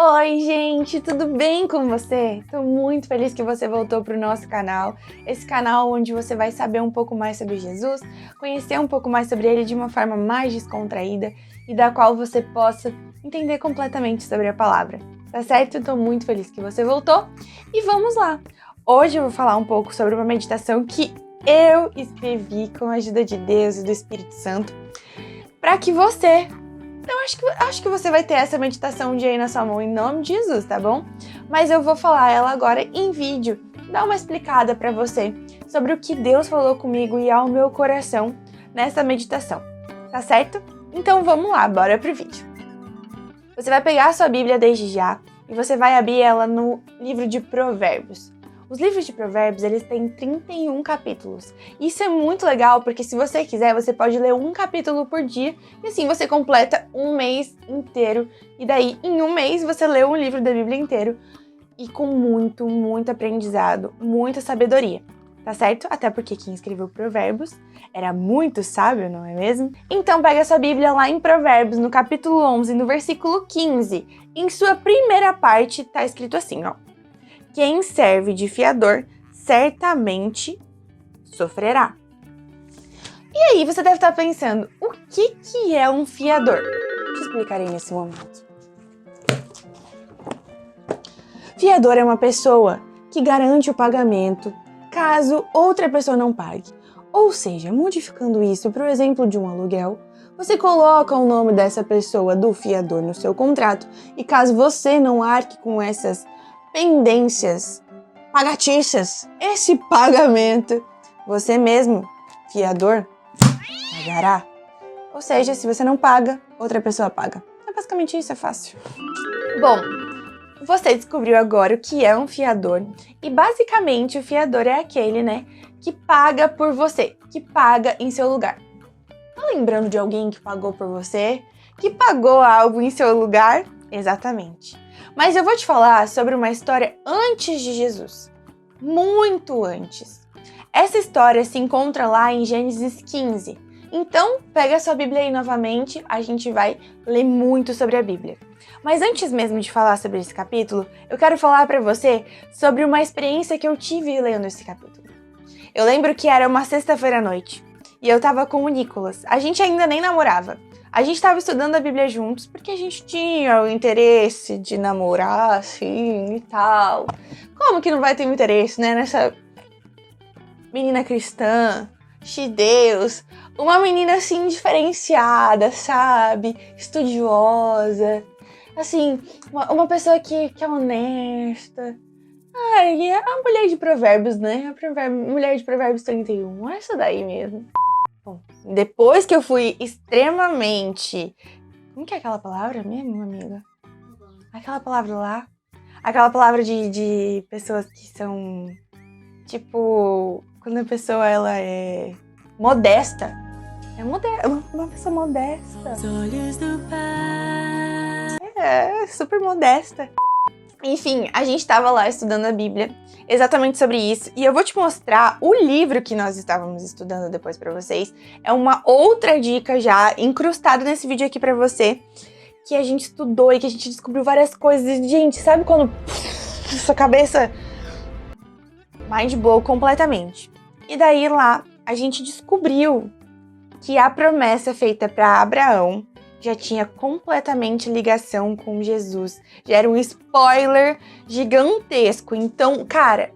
Oi, gente, tudo bem com você? Tô muito feliz que você voltou pro nosso canal. Esse canal onde você vai saber um pouco mais sobre Jesus, conhecer um pouco mais sobre ele de uma forma mais descontraída e da qual você possa entender completamente sobre a palavra. Tá certo? Tô muito feliz que você voltou e vamos lá! Hoje eu vou falar um pouco sobre uma meditação que eu escrevi com a ajuda de Deus e do Espírito Santo para que você... Acho que você vai ter essa meditação um dia aí na sua mão, em nome de Jesus, tá bom? Mas eu vou falar ela agora em vídeo, dar uma explicada pra você sobre o que Deus falou comigo e ao meu coração nessa meditação, tá certo? Então vamos lá, bora pro vídeo. Você vai pegar a sua Bíblia desde já e você vai abrir ela no livro de Provérbios. Os livros de Provérbios, eles têm 31 capítulos. Isso é muito legal, porque se você quiser, você pode ler um capítulo por dia, e assim você completa um mês inteiro. E daí, em um mês, você lê um livro da Bíblia inteiro, e com muito aprendizado, muita sabedoria. Tá certo? Até porque quem escreveu Provérbios era muito sábio, não é mesmo? Então pega a sua Bíblia lá em Provérbios, no capítulo 11, no versículo 15. Em sua primeira parte, tá escrito assim, ó. Quem serve de fiador, certamente sofrerá. E aí, você deve estar pensando, o que é um fiador? Te explicarei nesse momento. Fiador é uma pessoa que garante o pagamento caso outra pessoa não pague. Ou seja, modificando isso para o exemplo de um aluguel, você coloca o nome dessa pessoa do fiador no seu contrato e caso você não arque com essas pendências pagatiças, esse pagamento, você mesmo, fiador, pagará. Ou seja, se você não paga, outra pessoa paga. É basicamente isso, é fácil. Bom, você descobriu agora o que é um fiador e basicamente o fiador é aquele, né, que paga por você, que paga em seu lugar. Tá lembrando de alguém que pagou por você? Que pagou algo em seu lugar? Exatamente. Mas eu vou te falar sobre uma história antes de Jesus. Muito antes. Essa história se encontra lá em Gênesis 15. Então, pega a sua Bíblia aí novamente, a gente vai ler muito sobre a Bíblia. Mas antes mesmo de falar sobre esse capítulo, eu quero falar pra você sobre uma experiência que eu tive lendo esse capítulo. Eu lembro que era uma sexta-feira à noite e eu tava com o Nicolas. A gente ainda nem namorava. A gente estava estudando a Bíblia juntos porque a gente tinha o interesse de namorar, assim, e tal. Como que não vai ter um interesse, né, nessa menina cristã, de Deus, uma menina, assim, diferenciada, sabe? Estudiosa, assim, uma pessoa que é honesta. Ai, a mulher de Provérbios, né? Mulher de Provérbios 31, essa daí mesmo. Bom, depois que eu fui extremamente... Como que é aquela palavra mesmo, amiga? Aquela palavra lá. Aquela palavra de pessoas que são... Tipo, quando a pessoa, ela é modesta. É uma pessoa modesta. Os olhos do Pai. É, super modesta. Enfim, a gente estava lá estudando a Bíblia, exatamente sobre isso, e eu vou te mostrar o livro que nós estávamos estudando depois pra vocês. É uma outra dica já incrustada nesse vídeo aqui pra você, que a gente estudou e que a gente descobriu várias coisas. E, gente, sabe quando sua cabeça mind blow completamente? E daí lá a gente descobriu que a promessa feita pra Abraão já tinha completamente ligação com Jesus. Já era um spoiler gigantesco. Então, cara,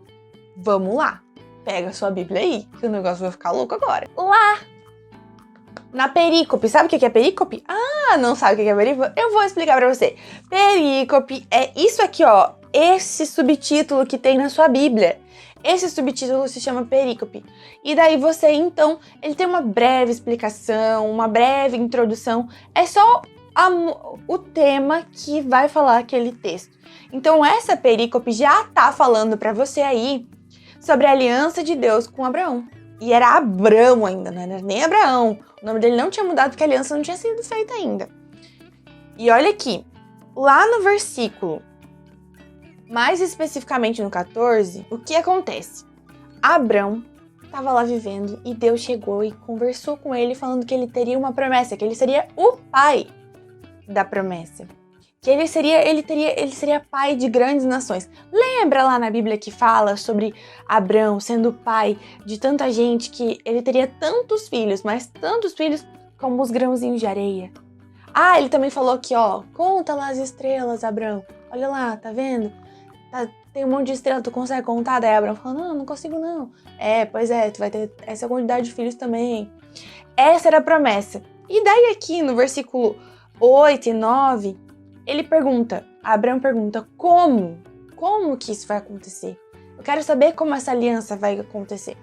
vamos lá. Pega a sua Bíblia aí, que o negócio vai ficar louco agora. Lá, na perícope. Sabe o que é perícope? Ah, não sabe o que é perícope? Eu vou explicar pra você. Perícope é isso aqui, ó. Esse subtítulo que tem na sua Bíblia. Esse subtítulo se chama perícope. E daí você, então, ele tem uma breve explicação, uma breve introdução. É só o tema que vai falar aquele texto. Então, essa perícope já tá falando pra você aí sobre a aliança de Deus com Abraão. E era Abrão ainda, não era nem Abraão. O nome dele não tinha mudado porque a aliança não tinha sido feita ainda. E olha aqui, lá no versículo... Mais especificamente no 14, o que acontece? Abrão estava lá vivendo e Deus chegou e conversou com ele falando que ele teria uma promessa, que ele seria o pai da promessa. que ele seria pai de grandes nações. Lembra lá na Bíblia que fala sobre Abrão sendo pai de tanta gente, que ele teria tantos filhos, mas tantos filhos como os grãozinhos de areia. Ele também falou que, conta lá as estrelas, Abrão. Olha lá, tá vendo? Tem um monte de estrela, tu consegue contar? Daí Abrão falou, não consigo não. Pois é, tu vai ter essa quantidade de filhos também. Essa era a promessa. E daí aqui no versículo 8 e 9, Abrão pergunta, como? Como que isso vai acontecer? Eu quero saber como essa aliança vai acontecer.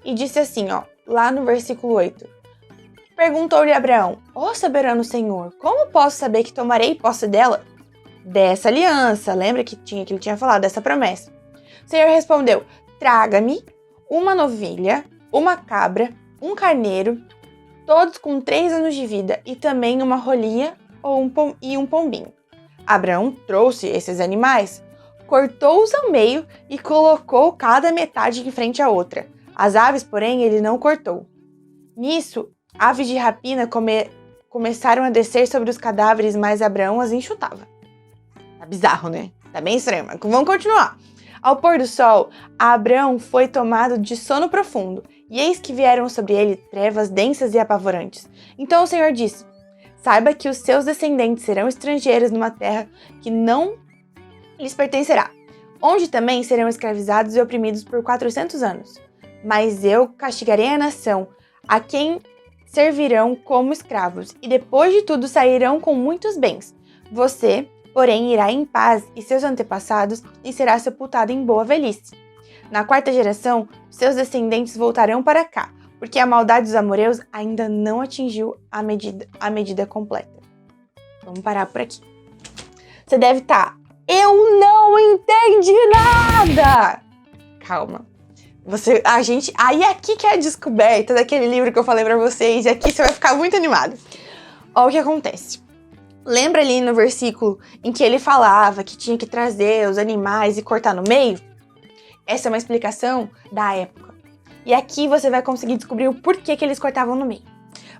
E disse assim, lá no versículo 8. Perguntou-lhe Abraão, soberano Senhor, como posso saber que tomarei posse dela? Dessa aliança, lembra que ele tinha falado dessa promessa. O Senhor respondeu, traga-me uma novilha, uma cabra, um carneiro, todos com 3 anos de vida, e também uma rolinha e um pombinho. Abraão trouxe esses animais, cortou-os ao meio e colocou cada metade em frente à outra. As aves, porém, ele não cortou. Nisso, aves de rapina começaram a descer sobre os cadáveres, mas Abraão as enxutava. Tá bizarro, né? Tá bem extremo. Vamos continuar. Ao pôr do sol, Abraão foi tomado de sono profundo, e eis que vieram sobre ele trevas densas e apavorantes. Então o Senhor disse, saiba que os seus descendentes serão estrangeiros numa terra que não lhes pertencerá, onde também serão escravizados e oprimidos por 400 anos. Mas eu castigarei a nação, a quem servirão como escravos, e depois de tudo sairão com muitos bens. Você, porém, irá em paz e seus antepassados, e será sepultado em boa velhice. Na 4ª geração, seus descendentes voltarão para cá, porque a maldade dos amoreus ainda não atingiu a medida completa. Vamos parar por aqui. Você deve estar, eu não entendi nada! Calma. Aí aqui que é a descoberta daquele livro que eu falei pra vocês, e aqui você vai ficar muito animado. Olha o que acontece. Lembra ali no versículo em que ele falava que tinha que trazer os animais e cortar no meio? Essa é uma explicação da época. E aqui você vai conseguir descobrir o porquê que eles cortavam no meio.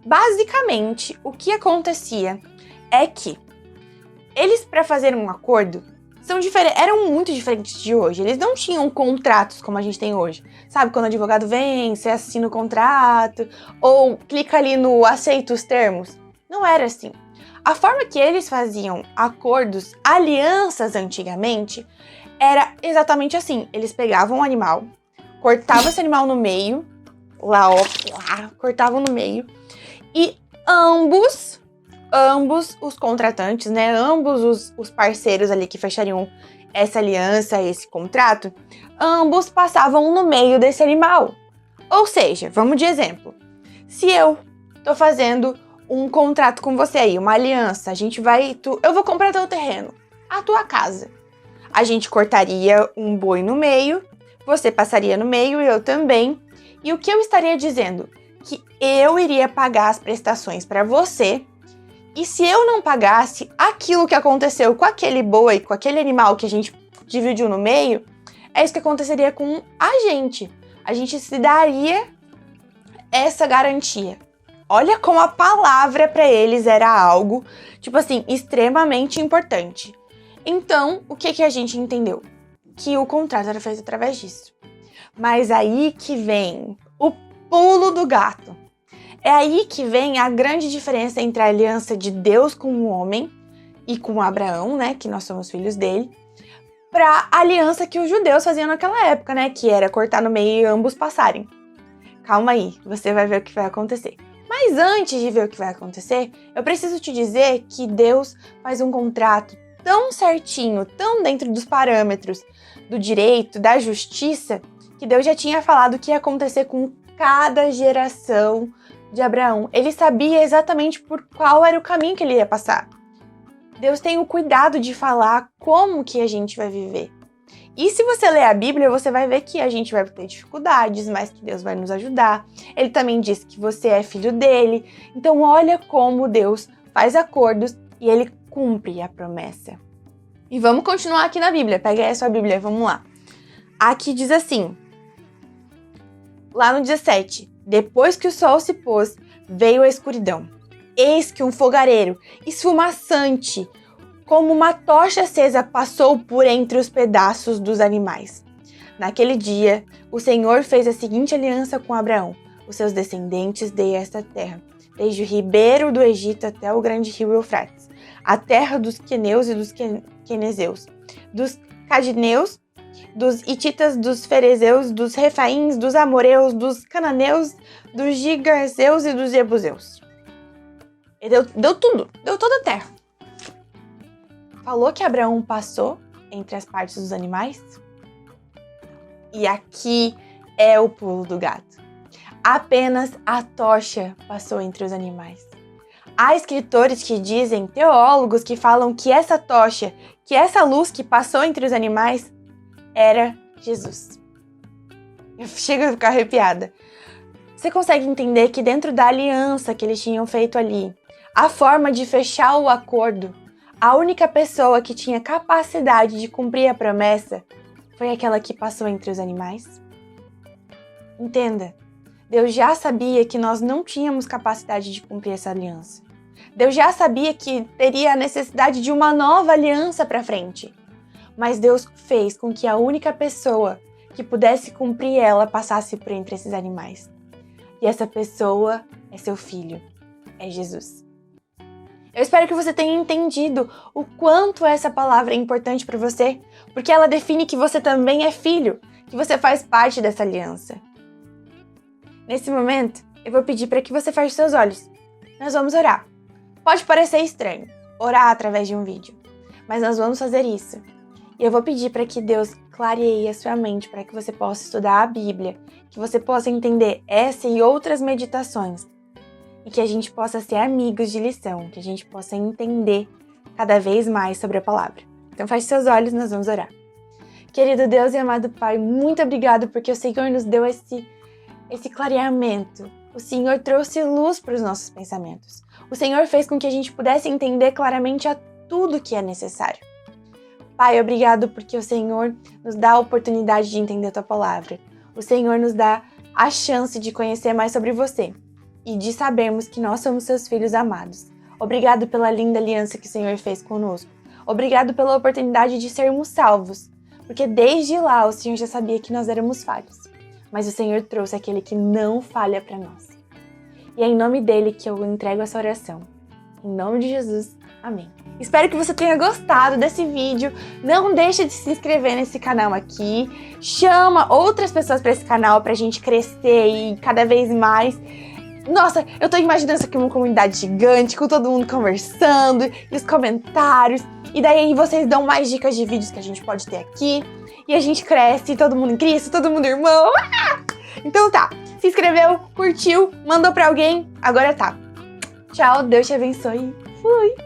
Basicamente, o que acontecia é que eles, para fazer um acordo, eram muito diferentes de hoje. Eles não tinham contratos como a gente tem hoje. Sabe, quando o advogado vem, você assina o contrato, ou clica ali no aceita os termos. Não era assim. A forma que eles faziam acordos, alianças antigamente, era exatamente assim. Eles pegavam um animal, cortavam esse animal no meio, cortavam no meio, e ambos os contratantes, né, ambos os parceiros ali que fechariam essa aliança, esse contrato, ambos passavam no meio desse animal. Ou seja, vamos de exemplo. Se eu tô fazendo um contrato com você aí, uma aliança, eu vou comprar teu terreno, a tua casa. A gente cortaria um boi no meio, você passaria no meio e eu também. E o que eu estaria dizendo? Que eu iria pagar as prestações para você. E se eu não pagasse aquilo que aconteceu com aquele boi, com aquele animal que a gente dividiu no meio, é isso que aconteceria com a gente. A gente se daria essa garantia. Olha como a palavra para eles era algo, tipo assim, extremamente importante. Então, o que a gente entendeu? Que o contrato era feito através disso. Mas aí que vem o pulo do gato. É aí que vem a grande diferença entre a aliança de Deus com o homem e com Abraão, né, que nós somos filhos dele, para a aliança que os judeus faziam naquela época, né, que era cortar no meio e ambos passarem. Calma aí, você vai ver o que vai acontecer. Mas antes de ver o que vai acontecer, eu preciso te dizer que Deus faz um contrato tão certinho, tão dentro dos parâmetros do direito, da justiça, que Deus já tinha falado que ia acontecer com cada geração de Abraão. Ele sabia exatamente por qual era o caminho que ele ia passar. Deus tem o cuidado de falar como que a gente vai viver. E se você ler a Bíblia, você vai ver que a gente vai ter dificuldades, mas que Deus vai nos ajudar. Ele também diz que você é filho dele. Então olha como Deus faz acordos e ele cumpre a promessa. E vamos continuar aqui na Bíblia. Pega aí a sua Bíblia, vamos lá. Aqui diz assim, lá no 17, depois que o sol se pôs, veio a escuridão. Eis que um fogareiro esfumaçante como uma tocha acesa passou por entre os pedaços dos animais. Naquele dia, o Senhor fez a seguinte aliança com Abraão: os seus descendentes dei esta terra, desde o ribeiro do Egito até o grande rio Eufrates, a terra dos queneus e dos quenezeus, dos cadineus, dos hititas, dos ferezeus, dos refaíns, dos amoreus, dos cananeus, dos gigazeus e dos jebuseus. Ele deu tudo, deu toda a terra. Falou que Abraão passou entre as partes dos animais? E aqui é o pulo do gato. Apenas a tocha passou entre os animais. Há escritores que dizem, teólogos que falam que essa tocha, que essa luz que passou entre os animais era Jesus. Eu chego a ficar arrepiada. Você consegue entender que dentro da aliança que eles tinham feito ali, a forma de fechar o acordo, a única pessoa que tinha capacidade de cumprir a promessa foi aquela que passou entre os animais? Entenda, Deus já sabia que nós não tínhamos capacidade de cumprir essa aliança. Deus já sabia que teria a necessidade de uma nova aliança para frente. Mas Deus fez com que a única pessoa que pudesse cumprir ela passasse por entre esses animais. E essa pessoa é seu filho, é Jesus. Eu espero que você tenha entendido o quanto essa palavra é importante para você, porque ela define que você também é filho, que você faz parte dessa aliança. Nesse momento, eu vou pedir para que você feche seus olhos. Nós vamos orar. Pode parecer estranho, orar através de um vídeo, mas nós vamos fazer isso. E eu vou pedir para que Deus clareie a sua mente para que você possa estudar a Bíblia, que você possa entender essa e outras meditações, e que a gente possa ser amigos de lição, que a gente possa entender cada vez mais sobre a palavra. Então feche seus olhos, nós vamos orar. Querido Deus e amado Pai, muito obrigado porque o Senhor nos deu esse clareamento. O Senhor trouxe luz para os nossos pensamentos. O Senhor fez com que a gente pudesse entender claramente a tudo que é necessário. Pai, obrigado porque o Senhor nos dá a oportunidade de entender a Tua palavra. O Senhor nos dá a chance de conhecer mais sobre você e de sabermos que nós somos seus filhos amados. Obrigado pela linda aliança que o Senhor fez conosco. Obrigado pela oportunidade de sermos salvos, porque desde lá o Senhor já sabia que nós éramos falhos. Mas o Senhor trouxe aquele que não falha para nós. E é em nome dele que eu entrego essa oração. Em nome de Jesus, amém. Espero que você tenha gostado desse vídeo. Não deixe de se inscrever nesse canal aqui. Chama outras pessoas para esse canal pra gente crescer e cada vez mais. Nossa, eu tô imaginando isso aqui uma comunidade gigante, com todo mundo conversando, e os comentários. E daí vocês dão mais dicas de vídeos que a gente pode ter aqui. E a gente cresce, todo mundo em Cristo, todo mundo irmão. Então tá, se inscreveu, curtiu, mandou pra alguém, agora tá. Tchau, Deus te abençoe. Fui!